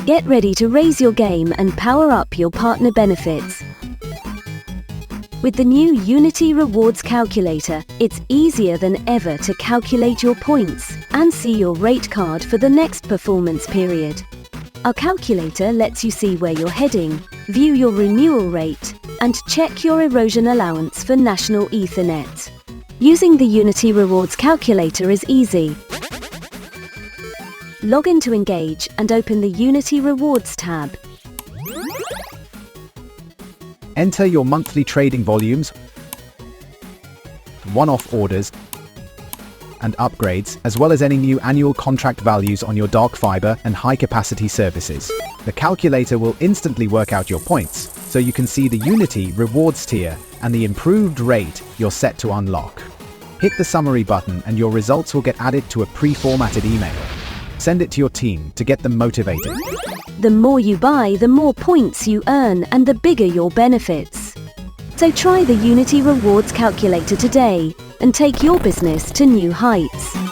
Get ready to raise your game and power up your partner benefits. With the new Unity Rewards Calculator, it's easier than ever to calculate your points and see your rate card for the next performance period. Our calculator lets you see where you're heading, view your renewal rate, and check your erosion allowance for National Ethernet. Using the Unity Rewards Calculator is easy. Log in to Engage and open the Unity Rewards tab. Enter your monthly trading volumes, one-off orders, and upgrades, as well as any new annual contract values on your dark fiber and high-capacity services. The calculator will instantly work out your points, so you can see the Unity Rewards tier and the improved rate you're set to unlock. Hit the summary button and your results will get added to a pre-formatted email. Send it to your team to get them motivated. The more you buy, the more points you earn and the bigger your benefits. So try the Unity Rewards Calculator today and take your business to new heights.